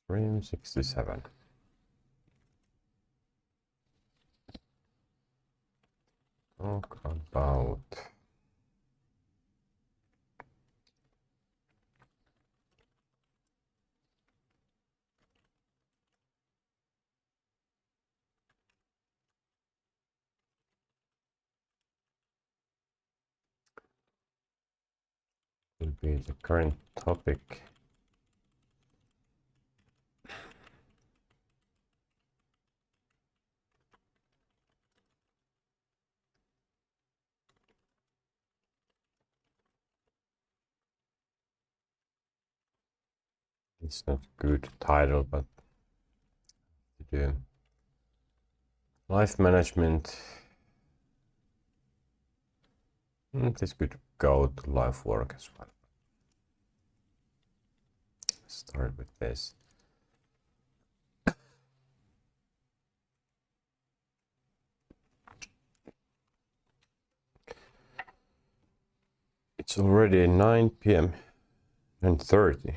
Stream 67. Talk about will be the current topic. It's not good title, but to do life management. This could go to life work as well. Start with this. It's already 9 p.m. 9:30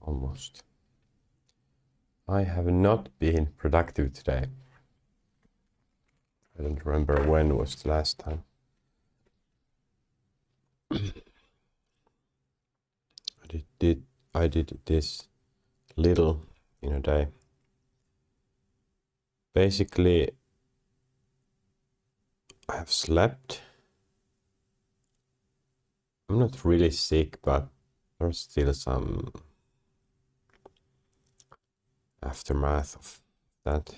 almost. I have not been productive today. I don't remember when was the last time. I did this little in a day. Basically, I have slept. I'm not really sick, but there's still some aftermath of that.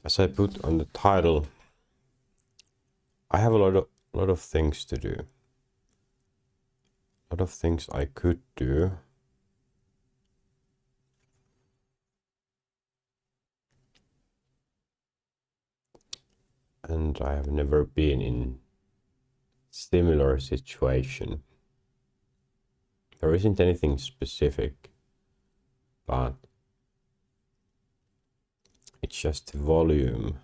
As I put on the title, I have a lot of things to do. A lot of things I could do. And I have never been in similar situation. There isn't anything specific, but it's just volume.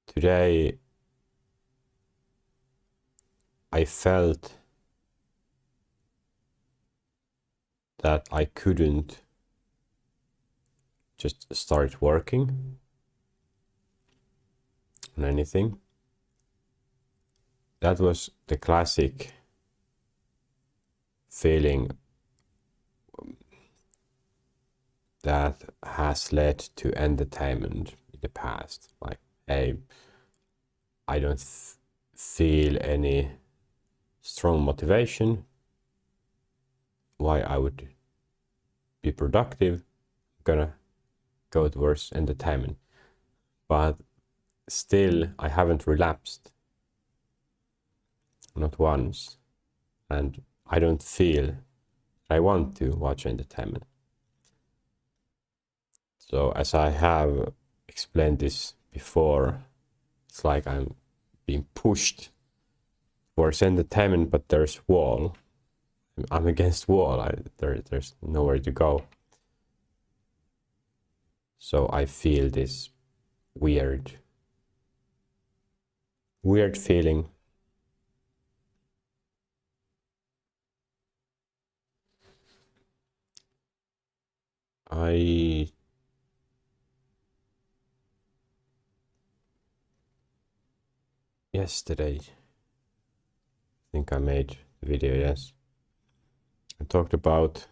Today, I felt that I couldn't just start working on anything. That was the classic feeling that has led to entertainment in the past. Like, hey, I don't feel any strong motivation why I would be productive. I'm gonna go towards entertainment. But still, I haven't relapsed. Not once. And I don't feel I want to watch entertainment. So as I have explained this before, it's like I'm being pushed towards entertainment, but there's wall. I'm against wall. There's nowhere to go. So I feel this weird feeling. Yesterday, I think I made a video, yes. I talked about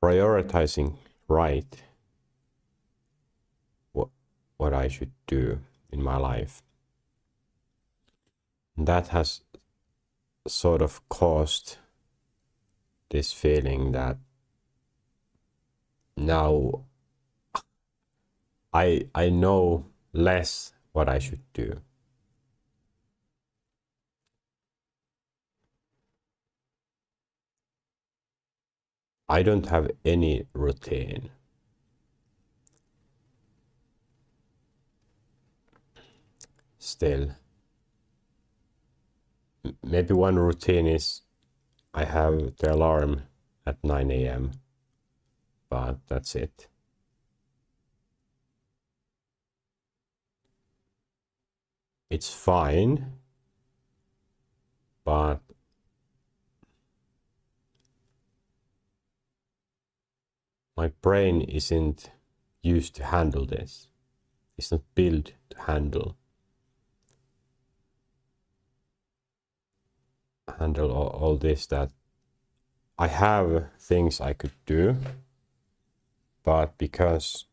prioritizing right what I should do in my life. And that has sort of caused this feeling that now I know less what I should do. I don't have any routine. Still, maybe one routine is I have the alarm at 9 a.m. but that's it. it's fine, but my brain isn't used to handle this. It's not built to handle all this. That I have things I could do, but because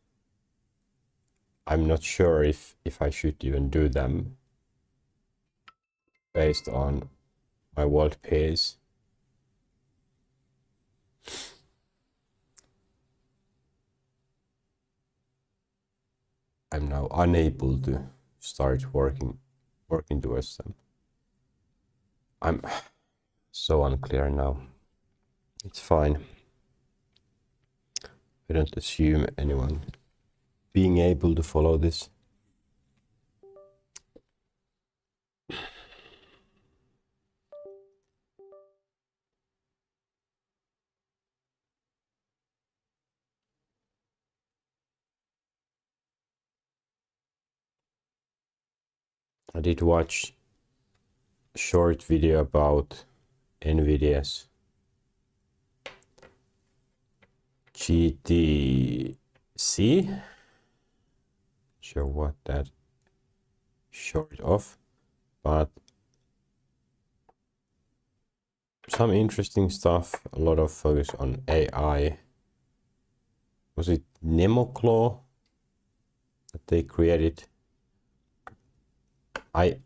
I'm not sure if I should even do them based on my world peace, I'm now unable to start working towards them. I'm so unclear now. It's fine. I don't assume anyone being able to follow this. I did watch a short video about NVIDIA's GTC. Sure what that short of, but some interesting stuff. A lot of focus on AI. Was it Nemoclaw that they created? I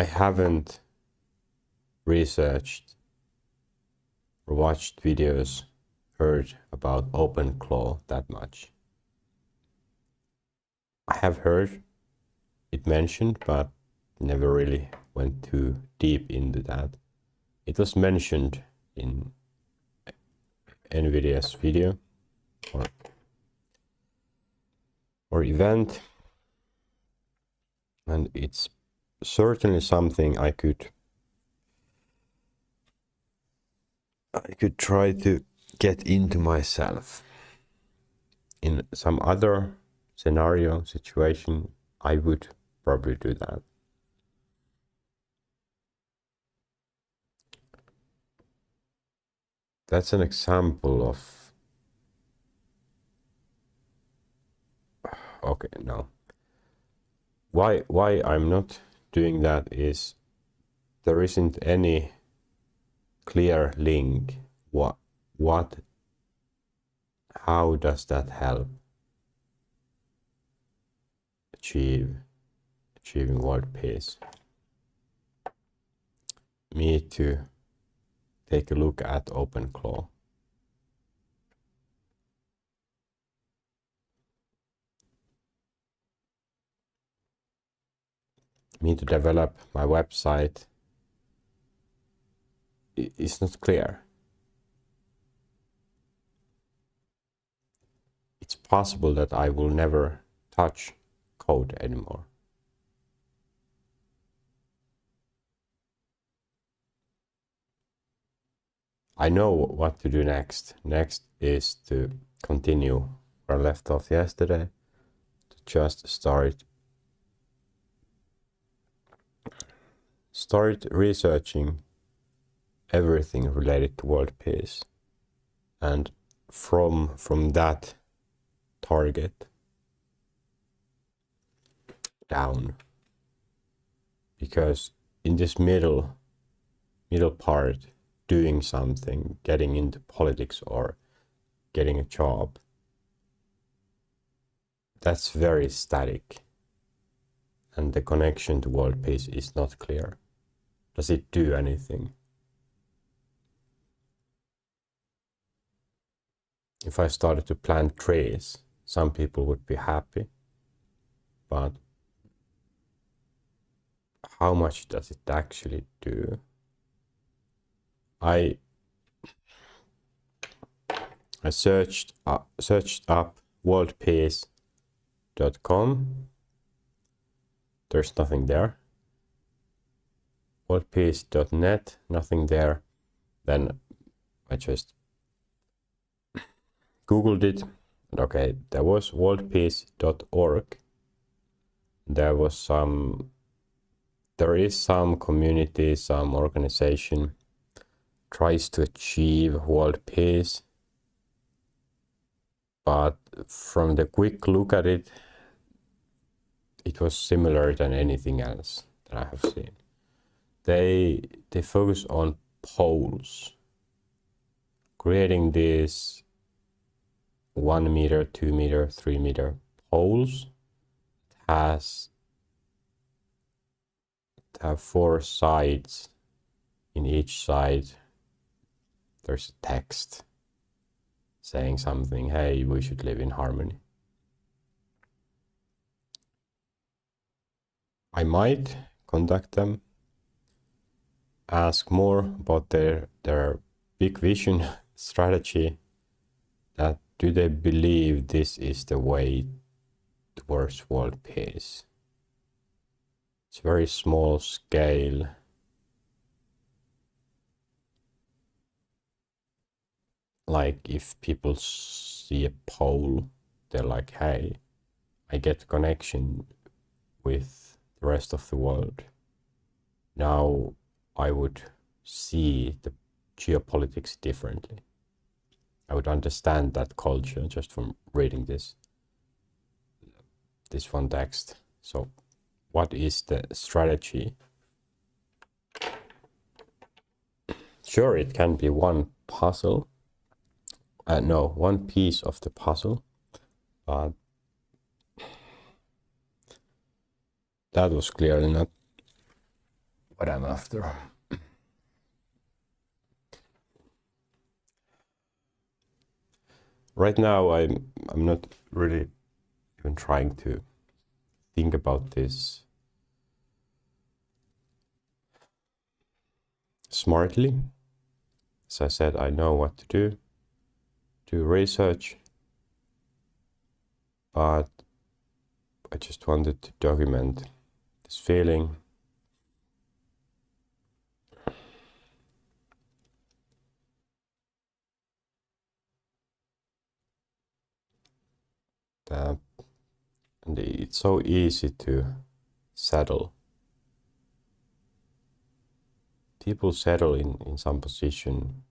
haven't researched or watched videos, heard about OpenClaw that much. I have heard it mentioned, but never really went too deep into that. It was mentioned in NVIDIA's video or event, and it's certainly something I could try to get into myself. In some other scenario, situation, I would probably do that. That's an example of... Okay, no. Why I'm not doing that is there isn't any clear link. How does that help achieving world peace? Me to take a look at OpenClaw. Me to develop my website. It's not clear. It's possible that I will never touch code anymore. I know what to do next. Next is to continue where I left off yesterday, to just start researching everything related to world peace, and from that target down, because in this middle part, doing something, getting into politics or getting a job, that's very static, and the connection to world peace is not clear. Does it do anything? If I started to plant trees, some people would be happy, but how much does it actually do? I searched up worldpeace.com. There's nothing there. Worldpeace.net, nothing there. Then I just Googled it, and okay, there was worldpeace.org. There was some there is some community, some organization tries to achieve world peace, but from the quick look at it, it was similar than anything else that I have seen. They focus on poles, creating these 1 meter, 2 meter, 3 meter poles. Have 4 sides. In each side there's a text saying something, hey, we should live in harmony. I might contact them, ask more about their big vision strategy, that do they believe this is the way towards world peace. It's very small scale. Like if people see a pole, they're like, hey, I get connection with the rest of the world. Now I would see the geopolitics differently. I would understand that culture just from reading this one text. So what is the strategy? Sure, it can be one puzzle. No, one piece of the puzzle, but that was clearly not what I'm after. Right now, I'm not really even trying to think about this smartly. As I said, I know what to do research, but I just wanted to document this feeling. And it's so easy to settle. People settle in some position,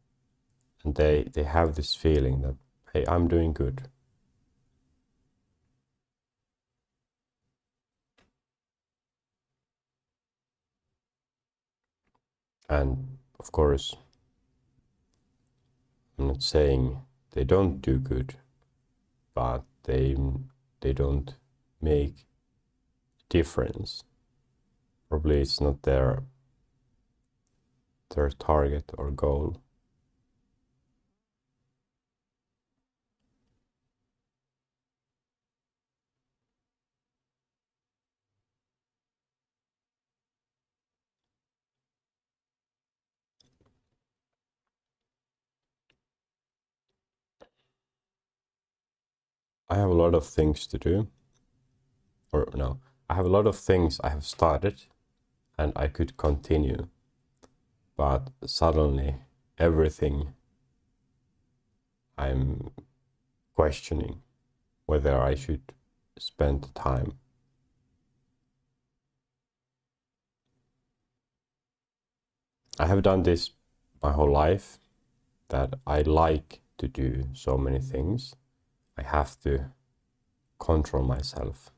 and they have this feeling that, hey, I'm doing good. And of course, I'm not saying they don't do good, but they don't make difference. Probably it's not their target or goal. I have a lot of things to do. Or no, I have a lot of things I have started and I could continue. But suddenly everything I'm questioning whether I should spend the time. I have done this my whole life, that I like to do so many things. I have to control myself.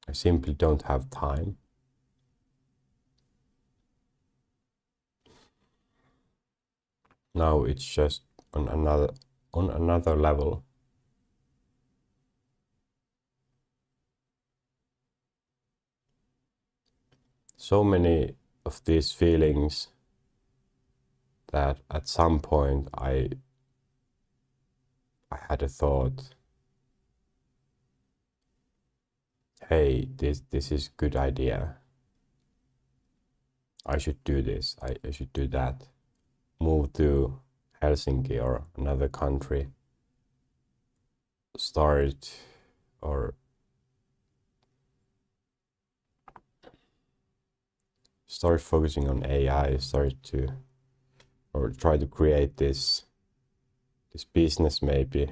I simply don't have time. Now it's just on another level. So many of these feelings that at some point I had a thought, hey, this is good idea. I should do this, I should do that. Move to Helsinki or another country. Start focusing on AI, try to create this business, maybe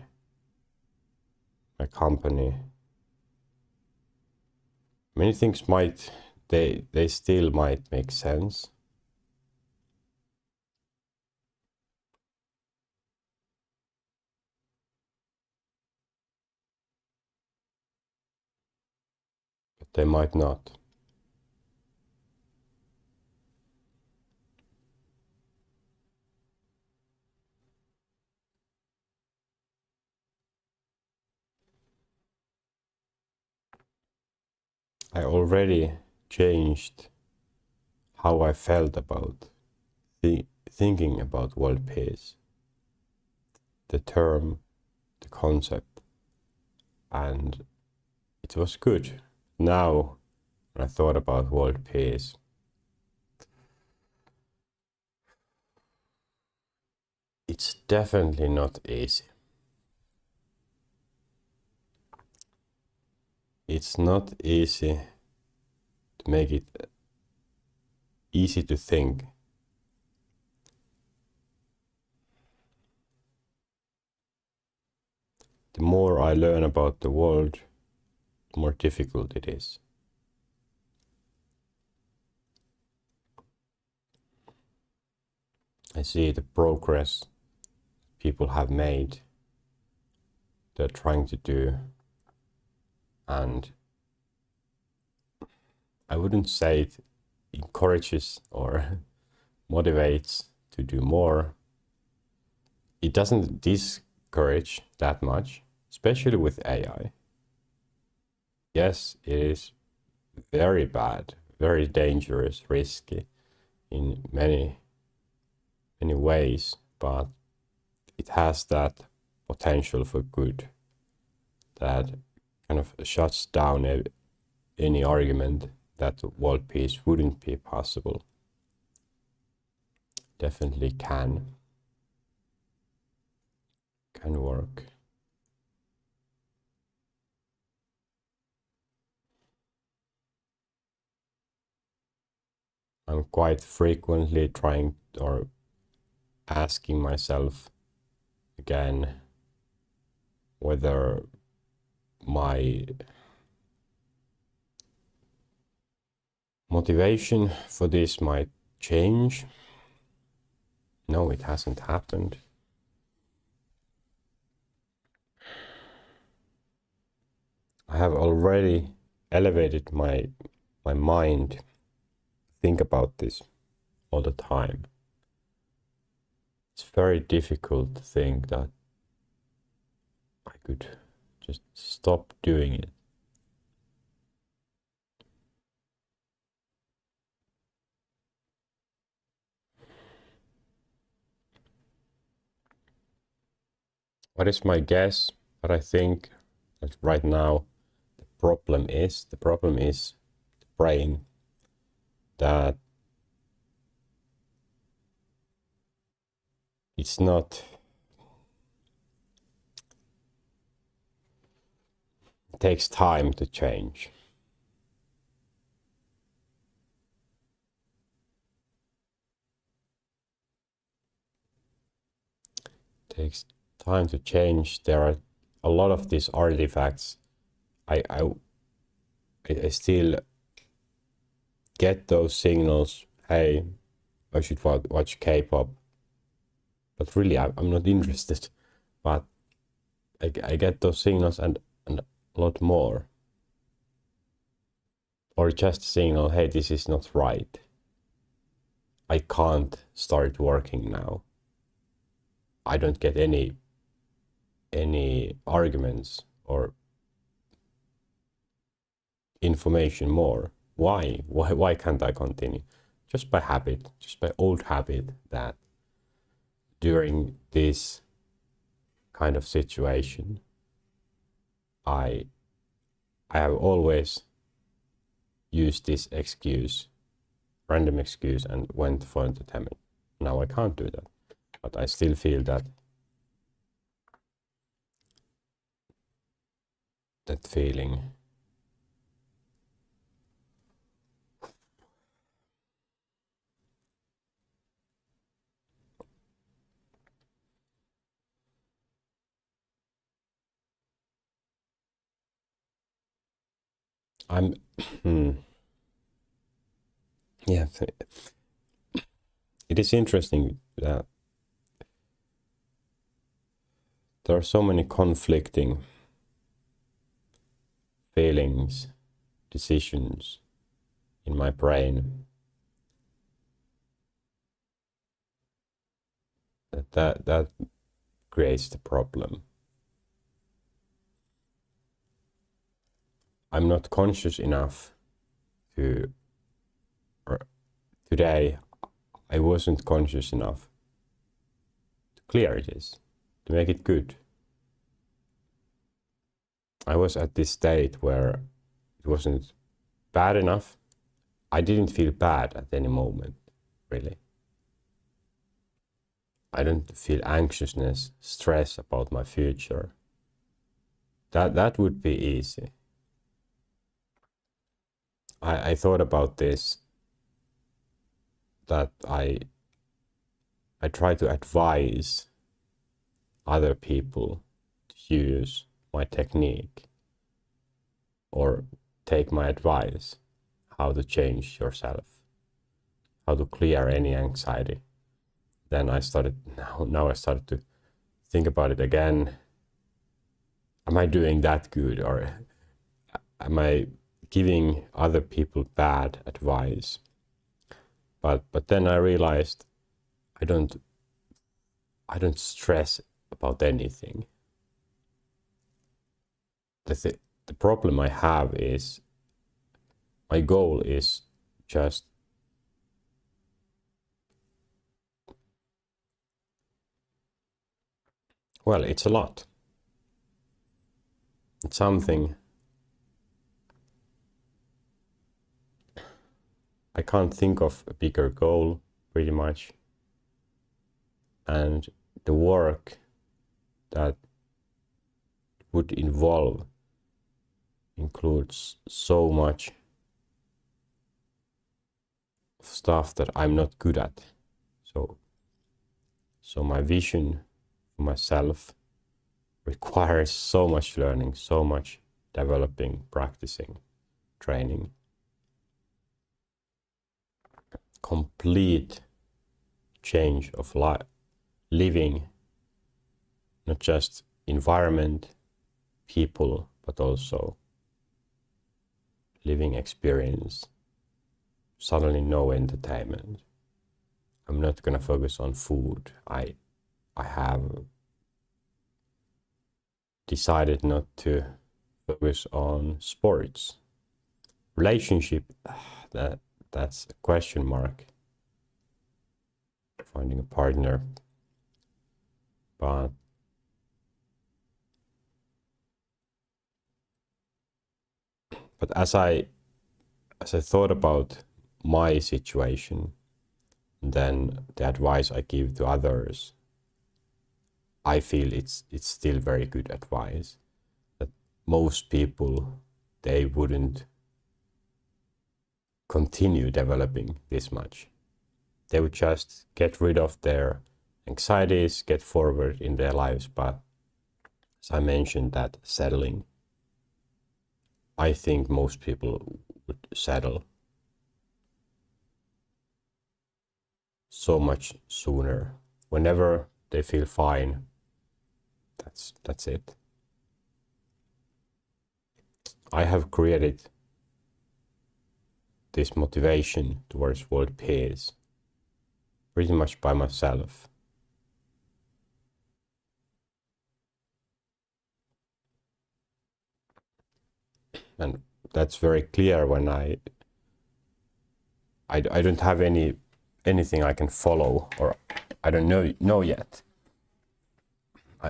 a company. Many things might, they still might make sense. But they might not. I already changed how I felt about thinking about world peace, the term, the concept, and it was good. Now, when I thought about world peace, it's definitely not easy. It's not easy to make it easy to think. The more I learn about the world, the more difficult it is. I see the progress people have made, they're trying to do, and I wouldn't say it encourages or motivates to do more. It doesn't discourage that much, especially with AI. Yes, it is very bad, very dangerous, risky in many ways, but it has that potential for good that kind of shuts down any argument that world peace wouldn't be possible. Definitely can work. I'm quite frequently trying or asking myself again whether my motivation for this might change. No, it hasn't happened. I have already elevated my mind, think about this all the time. It's very difficult to think that I could just stop doing it. What is my guess? But I think that right now the problem is the brain, that it's not, it takes time to change. It takes time to change. There are a lot of these artifacts. I still get those signals. Hey, I should watch K-pop, but really I'm not interested. But I get those signals and a lot more. Or just a signal, hey, this is not right. I can't start working now. I don't get any arguments or information more. Why can't I continue? Just by habit, just by old habit, that during this kind of situation, I have always used this excuse, random excuse, and went for entertainment. Now I can't do that, but I still feel that feeling. I'm yeah, it is interesting that there are so many conflicting feelings, decisions in my brain that creates the problem. I'm not conscious enough to, or today I wasn't conscious enough to clear this, to make it good. I was at this state where it wasn't bad enough. I didn't feel bad at any moment, really. I don't feel anxiousness, stress about my future. That would be easy. I thought about this, that I try to advise other people to use my technique or take my advice how to change yourself, how to clear any anxiety. Then I started, now I started to think about it again. Am I doing that good, or am I giving other people bad advice? But then I realized I don't stress about anything. The problem I have is my goal is just well, it's a lot. It's something I can't think of a bigger goal pretty much. And the work that would involve includes so much stuff that I'm not good at. So my vision for myself requires so much learning, so much developing, practicing, training. Complete change of life, living, not just environment, people, but also living experience. Suddenly no entertainment. I'm not gonna focus on food. I have decided not to focus on sports. Relationship, that's a question mark. Finding a partner. But as I thought about my situation, then the advice I give to others, I feel it's still very good advice. That most people, they wouldn't continue developing this much. They would just get rid of their anxieties, get forward in their lives. But as I mentioned, that settling, I think most people would settle so much sooner. Whenever they feel fine, that's it. I have created this motivation towards world peace pretty much by myself. And that's very clear when I don't have anything I can follow, or I don't know yet.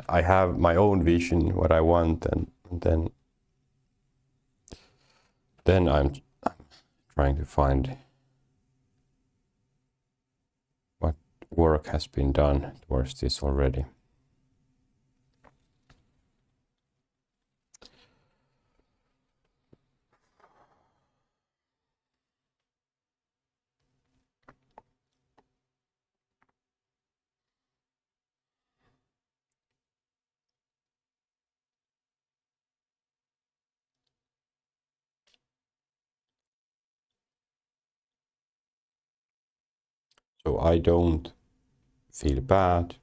I have my own vision, what I want, and then I'm trying to find what work has been done towards this already. So I don't feel bad.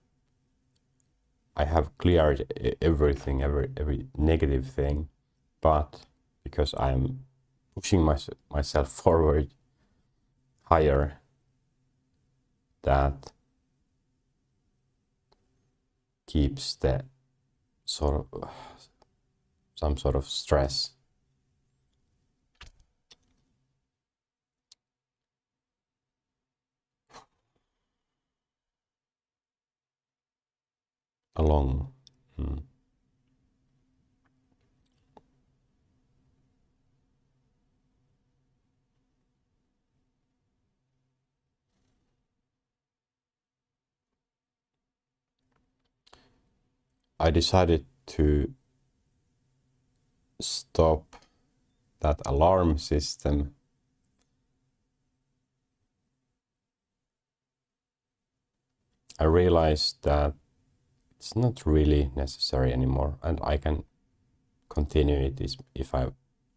I have cleared everything, every negative thing, but because I'm pushing myself forward higher, that keeps the sort of some sort of stress along. I decided to stop that alarm system. I realized that it's not really necessary anymore, and I can continue it if I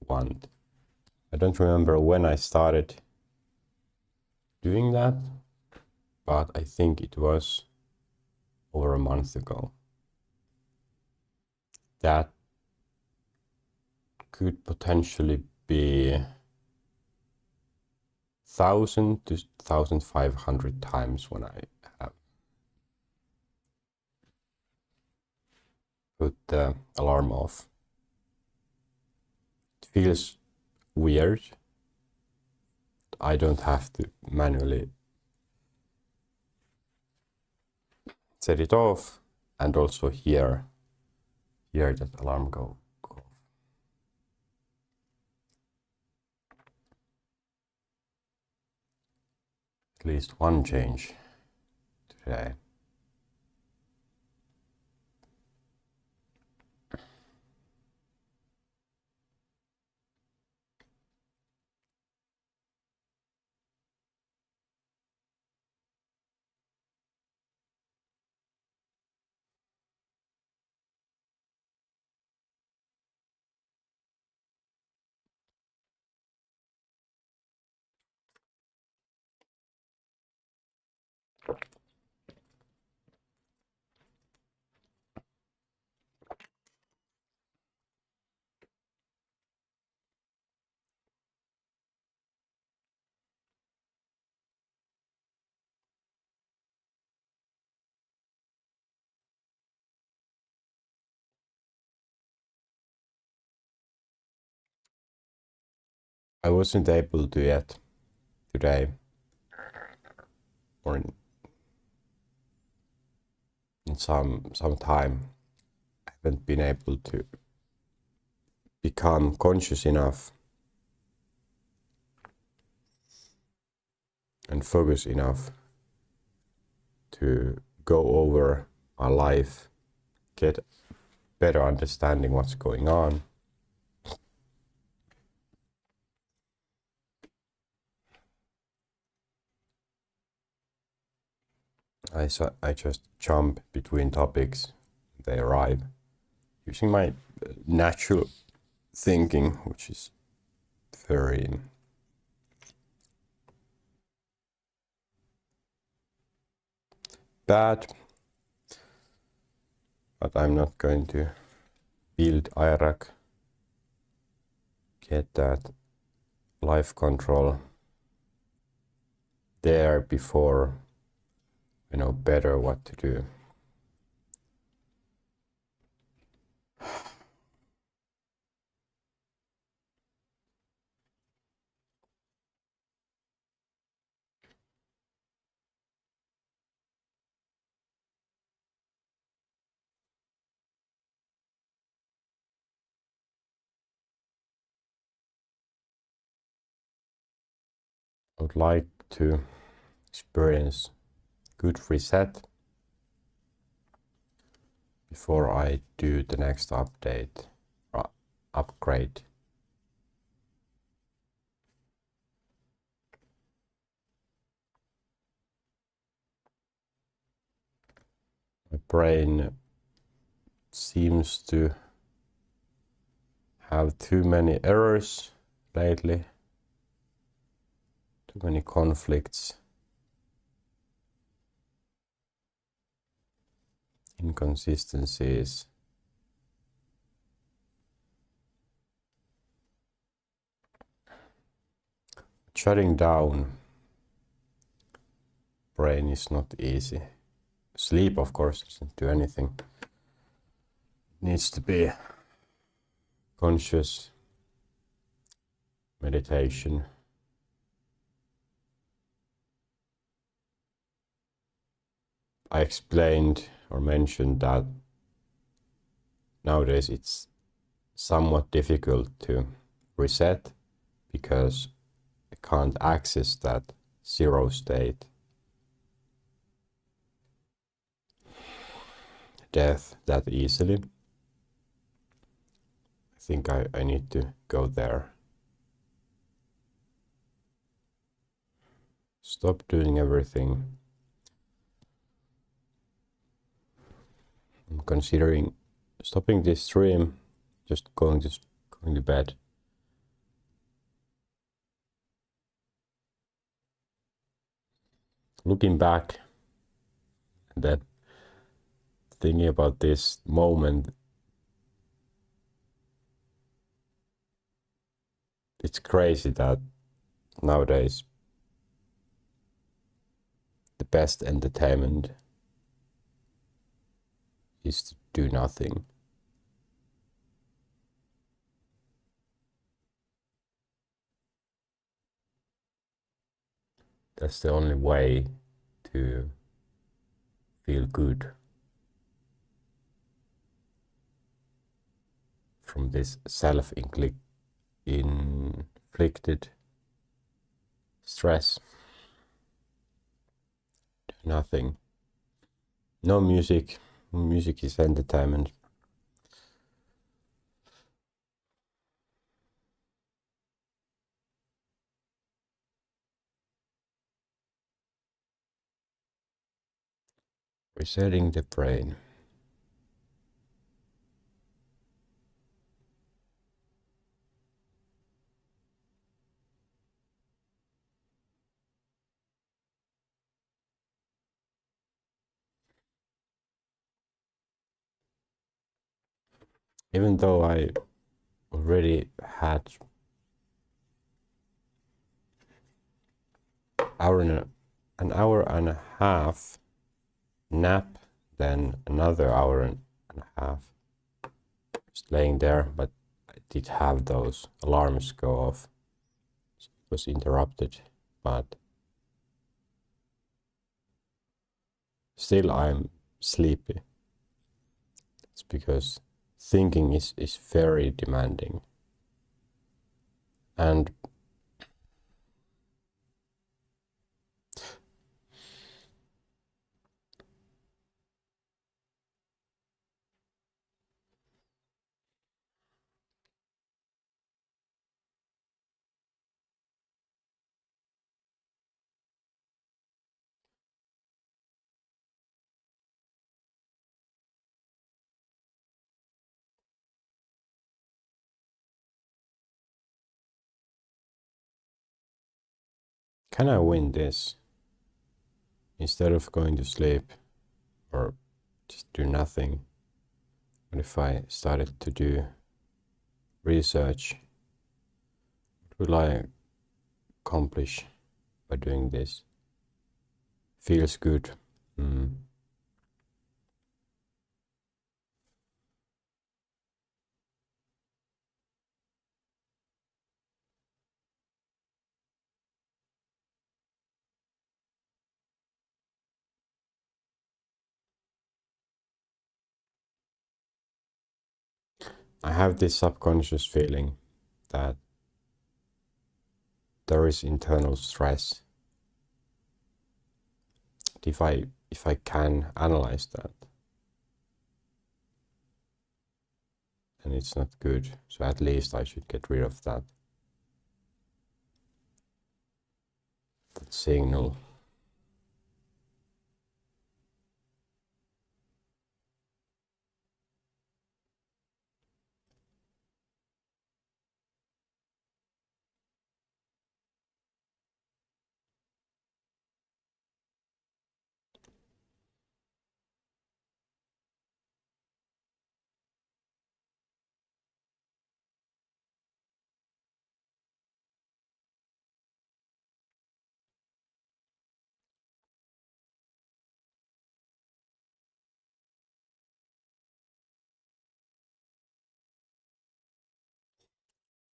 want. I don't remember when I started doing that, but I think it was over a month ago. That could potentially be 1,000 to 1,500 times when I have put the alarm off. It feels weird. I don't have to manually set it off and also hear that alarm go off. At least one change today. I wasn't able to yet today, or in some time. I haven't been able to become conscious enough and focus enough to go over my life, get better understanding what's going on. I just jump between topics, they arrive, using my natural thinking, which is very bad, but I'm not going to build Iraq, get that life control there before I know better what to do. I would like to experience good reset before I do the next update or upgrade. My brain seems to have too many errors lately, too many conflicts. inconsistencies. Shutting down brain is not easy. Sleep, of course, doesn't do anything. It needs to be conscious meditation. I explained or mentioned that nowadays it's somewhat difficult to reset because I can't access that zero state, death, that easily. I think I need to go there. Stop doing everything. I'm considering stopping this stream, just going to bed. Looking back and then thinking about this moment, it's crazy that nowadays the best entertainment is to do nothing. That's the only way to feel good from this self-inflicted stress. Do nothing. No music. Music is entertainment. Resetting the brain. Even though I already had an hour and a half nap, then another hour and a half just laying there, but I did have those alarms go off, so it was interrupted, but still I'm sleepy. It's because thinking is very demanding, and can I win this instead of going to sleep or just do nothing? What if I started to do research? What will I accomplish by doing this? Feels good. I have this subconscious feeling that there is internal stress. If I can analyze that, then it's not good. So at least I should get rid of that signal.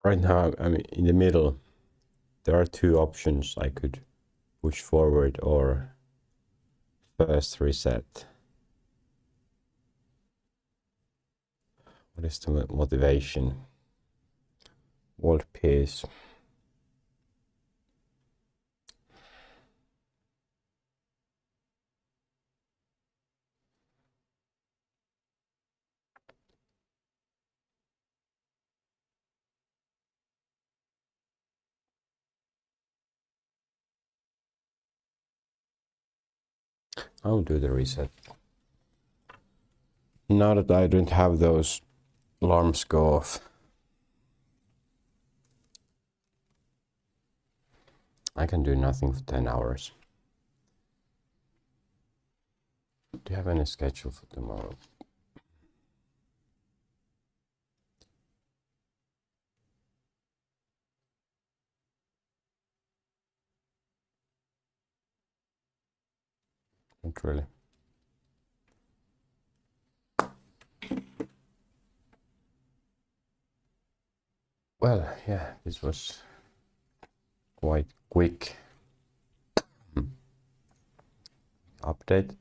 Right now, I'm in the middle. There are two options. I could push forward or first reset. What is the motivation? World peace. I'll do the reset. Now that I don't have those alarms go off, I can do nothing for 10 hours. Do you have any schedule for tomorrow? Not really. Well, yeah, this was quite quick update.